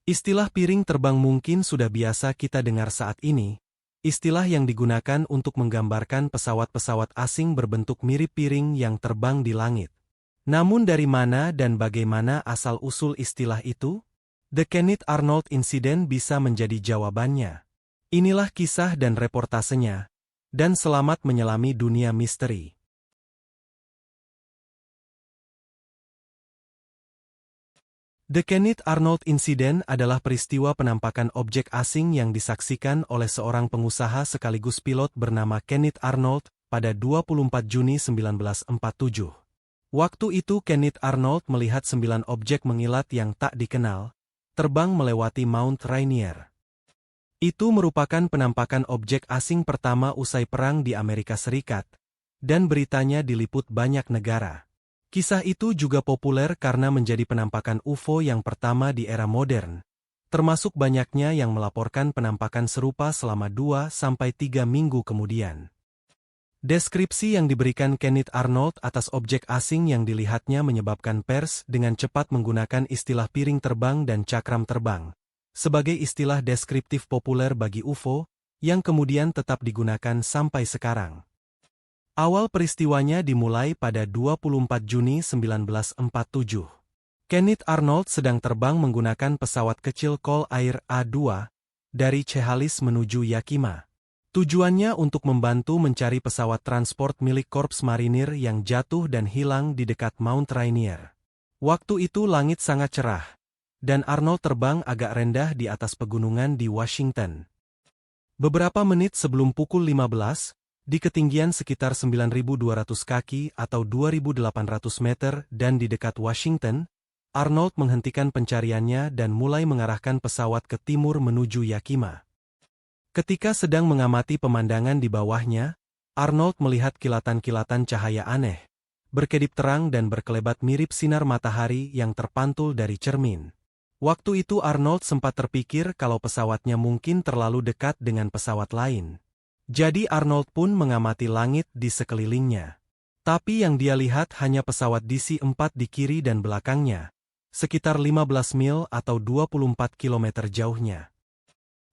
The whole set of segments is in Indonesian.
Istilah piring terbang mungkin sudah biasa kita dengar saat ini, istilah yang digunakan untuk menggambarkan pesawat-pesawat asing berbentuk mirip piring yang terbang di langit. Namun dari mana dan bagaimana asal-usul istilah itu? The Kenneth Arnold Incident bisa menjadi jawabannya. Inilah kisah dan reportasenya, dan selamat menyelami dunia misteri. The Kenneth Arnold Incident adalah peristiwa penampakan objek asing yang disaksikan oleh seorang pengusaha sekaligus pilot bernama Kenneth Arnold pada 24 Juni 1947. Waktu itu Kenneth Arnold melihat 9 objek mengilat yang tak dikenal, terbang melewati Mount Rainier. Itu merupakan penampakan objek asing pertama usai perang di Amerika Serikat, dan beritanya diliput banyak negara. Kisah itu juga populer karena menjadi penampakan UFO yang pertama di era modern, termasuk banyaknya yang melaporkan penampakan serupa selama 2-3 minggu kemudian. Deskripsi yang diberikan Kenneth Arnold atas objek asing yang dilihatnya menyebabkan pers dengan cepat menggunakan istilah piring terbang dan cakram terbang, sebagai istilah deskriptif populer bagi UFO, yang kemudian tetap digunakan sampai sekarang. Awal peristiwanya dimulai pada 24 Juni 1947. Kenneth Arnold sedang terbang menggunakan pesawat kecil Cold Air A2 dari Chehalis menuju Yakima. Tujuannya untuk membantu mencari pesawat transport milik Korps Marinir yang jatuh dan hilang di dekat Mount Rainier. Waktu itu langit sangat cerah, dan Arnold terbang agak rendah di atas pegunungan di Washington. Beberapa menit sebelum pukul 15, di ketinggian sekitar 9.200 kaki atau 2.800 meter dan di dekat Washington, Arnold menghentikan pencariannya dan mulai mengarahkan pesawat ke timur menuju Yakima. Ketika sedang mengamati pemandangan di bawahnya, Arnold melihat kilatan-kilatan cahaya aneh, berkedip terang dan berkelebat mirip sinar matahari yang terpantul dari cermin. Waktu itu Arnold sempat terpikir kalau pesawatnya mungkin terlalu dekat dengan pesawat lain. Jadi Arnold pun mengamati langit di sekelilingnya. Tapi yang dia lihat hanya pesawat DC-4 di kiri dan belakangnya, sekitar 15 mil atau 24 km jauhnya.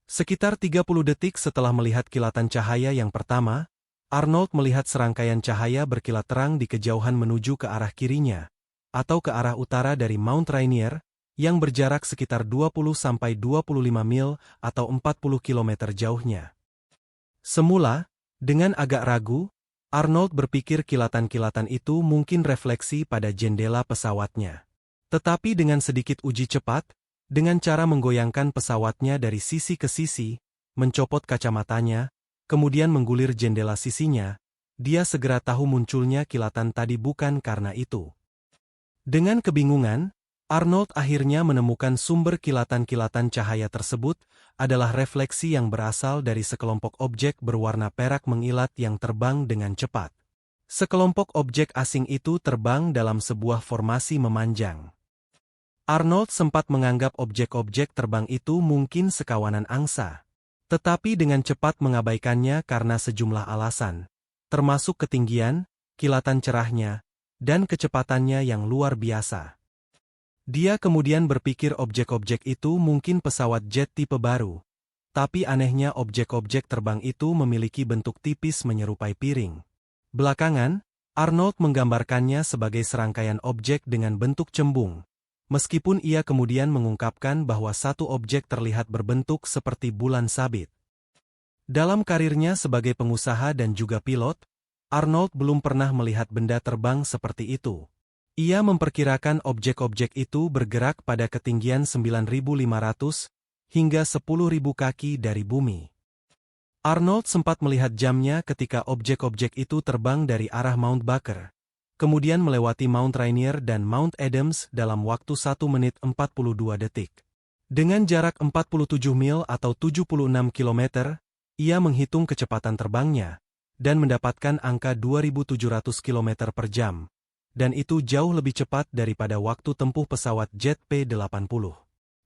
Sekitar 30 detik setelah melihat kilatan cahaya yang pertama, Arnold melihat serangkaian cahaya berkilat terang di kejauhan menuju ke arah kirinya, atau ke arah utara dari Mount Rainier, yang berjarak sekitar 20-25 mil atau 40 km jauhnya. Semula, dengan agak ragu, Arnold berpikir kilatan-kilatan itu mungkin refleksi pada jendela pesawatnya. Tetapi dengan sedikit uji cepat, dengan cara menggoyangkan pesawatnya dari sisi ke sisi, mencopot kacamatanya, kemudian menggulir jendela sisinya, dia segera tahu munculnya kilatan tadi bukan karena itu. Dengan kebingungan, Arnold akhirnya menemukan sumber kilatan-kilatan cahaya tersebut adalah refleksi yang berasal dari sekelompok objek berwarna perak mengilat yang terbang dengan cepat. Sekelompok objek asing itu terbang dalam sebuah formasi memanjang. Arnold sempat menganggap objek-objek terbang itu mungkin sekawanan angsa, tetapi dengan cepat mengabaikannya karena sejumlah alasan, termasuk ketinggian, kilatan cerahnya, dan kecepatannya yang luar biasa. Dia kemudian berpikir objek-objek itu mungkin pesawat jet tipe baru, tapi anehnya objek-objek terbang itu memiliki bentuk tipis menyerupai piring. Belakangan, Arnold menggambarkannya sebagai serangkaian objek dengan bentuk cembung, meskipun ia kemudian mengungkapkan bahwa satu objek terlihat berbentuk seperti bulan sabit. Dalam karirnya sebagai pengusaha dan juga pilot, Arnold belum pernah melihat benda terbang seperti itu. Ia memperkirakan objek-objek itu bergerak pada ketinggian 9.500 hingga 10.000 kaki dari bumi. Arnold sempat melihat jamnya ketika objek-objek itu terbang dari arah Mount Baker, kemudian melewati Mount Rainier dan Mount Adams dalam waktu 1 menit 42 detik. Dengan jarak 47 mil atau 76 km, ia menghitung kecepatan terbangnya, dan mendapatkan angka 2.700 km per jam. Dan itu jauh lebih cepat daripada waktu tempuh pesawat jet P-80.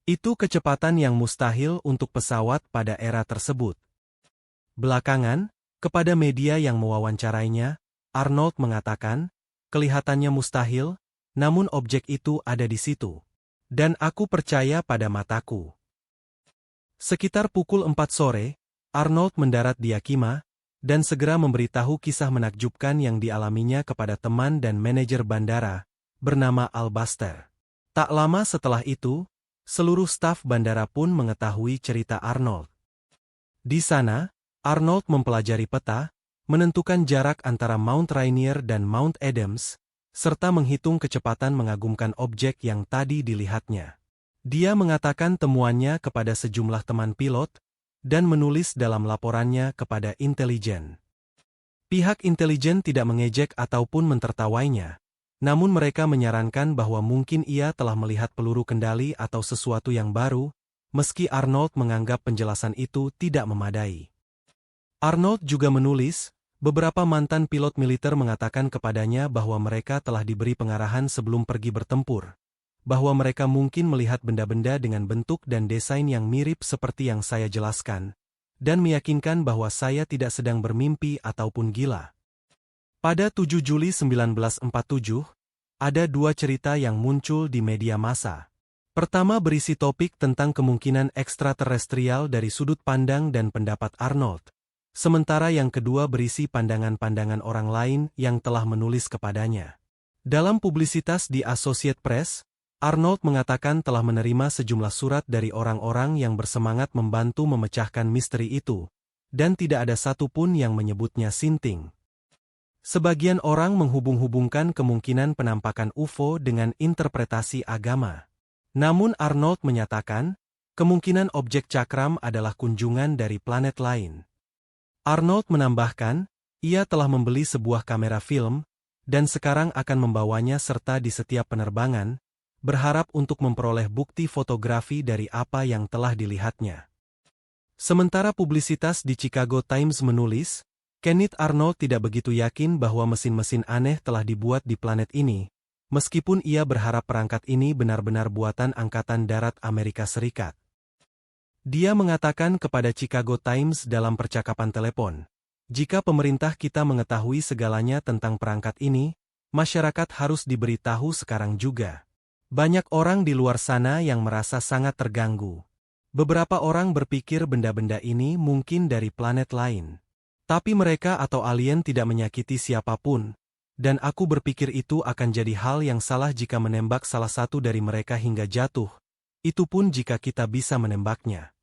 Itu kecepatan yang mustahil untuk pesawat pada era tersebut. Belakangan, kepada media yang mewawancarainya, Arnold mengatakan, kelihatannya mustahil, namun objek itu ada di situ. Dan aku percaya pada mataku. Sekitar pukul 4 sore, Arnold mendarat di Yakima, dan segera memberitahu kisah menakjubkan yang dialaminya kepada teman dan manajer bandara, bernama Al Buster. Tak lama setelah itu, seluruh staf bandara pun mengetahui cerita Arnold. Di sana, Arnold mempelajari peta, menentukan jarak antara Mount Rainier dan Mount Adams, serta menghitung kecepatan mengagumkan objek yang tadi dilihatnya. Dia mengatakan temuannya kepada sejumlah teman pilot, dan menulis dalam laporannya kepada intelijen. Pihak intelijen tidak mengejek ataupun mentertawainya, namun mereka menyarankan bahwa mungkin ia telah melihat peluru kendali atau sesuatu yang baru, meski Arnold menganggap penjelasan itu tidak memadai. Arnold juga menulis, beberapa mantan pilot militer mengatakan kepadanya bahwa mereka telah diberi pengarahan sebelum pergi bertempur, bahwa mereka mungkin melihat benda-benda dengan bentuk dan desain yang mirip seperti yang saya jelaskan, dan meyakinkan bahwa saya tidak sedang bermimpi ataupun gila. Pada 7 Juli 1947, ada dua cerita yang muncul di media massa. Pertama berisi topik tentang kemungkinan ekstraterestrial dari sudut pandang dan pendapat Arnold, sementara yang kedua berisi pandangan-pandangan orang lain yang telah menulis kepadanya. Dalam publisitas di Associated Press, Arnold mengatakan telah menerima sejumlah surat dari orang-orang yang bersemangat membantu memecahkan misteri itu, dan tidak ada satupun yang menyebutnya sinting. Sebagian orang menghubung-hubungkan kemungkinan penampakan UFO dengan interpretasi agama. Namun Arnold menyatakan, kemungkinan objek cakram adalah kunjungan dari planet lain. Arnold menambahkan, ia telah membeli sebuah kamera film, dan sekarang akan membawanya serta di setiap penerbangan, berharap untuk memperoleh bukti fotografi dari apa yang telah dilihatnya. Sementara publisitas di Chicago Times menulis, Kenneth Arnold tidak begitu yakin bahwa mesin-mesin aneh telah dibuat di planet ini, meskipun ia berharap perangkat ini benar-benar buatan Angkatan Darat Amerika Serikat. Dia mengatakan kepada Chicago Times dalam percakapan telepon, jika pemerintah kita mengetahui segalanya tentang perangkat ini, masyarakat harus diberitahu sekarang juga. Banyak orang di luar sana yang merasa sangat terganggu. Beberapa orang berpikir benda-benda ini mungkin dari planet lain. Tapi mereka atau alien tidak menyakiti siapapun, dan aku berpikir itu akan jadi hal yang salah jika menembak salah satu dari mereka hingga jatuh, itu pun jika kita bisa menembaknya.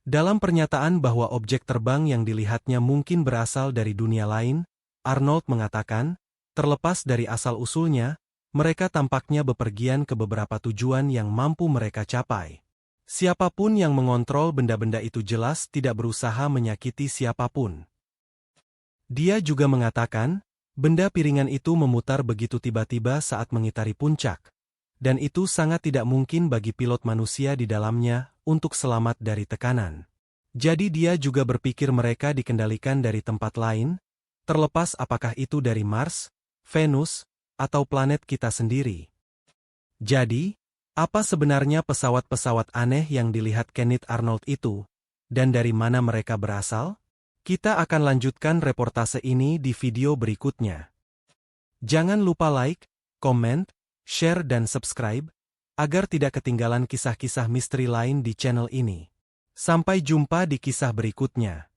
Dalam pernyataan bahwa objek terbang yang dilihatnya mungkin berasal dari dunia lain, Arnold mengatakan, terlepas dari asal-usulnya, mereka tampaknya bepergian ke beberapa tujuan yang mampu mereka capai. Siapapun yang mengontrol benda-benda itu jelas tidak berusaha menyakiti siapapun. Dia juga mengatakan, benda piringan itu memutar begitu tiba-tiba saat mengitari puncak, dan itu sangat tidak mungkin bagi pilot manusia di dalamnya untuk selamat dari tekanan. Jadi dia juga berpikir mereka dikendalikan dari tempat lain, terlepas apakah itu dari Mars, Venus, atau planet kita sendiri. Jadi, apa sebenarnya pesawat-pesawat aneh yang dilihat Kenneth Arnold itu, dan dari mana mereka berasal? Kita akan lanjutkan reportase ini di video berikutnya. Jangan lupa like, komen, share dan subscribe, agar tidak ketinggalan kisah-kisah misteri lain di channel ini. Sampai jumpa di kisah berikutnya.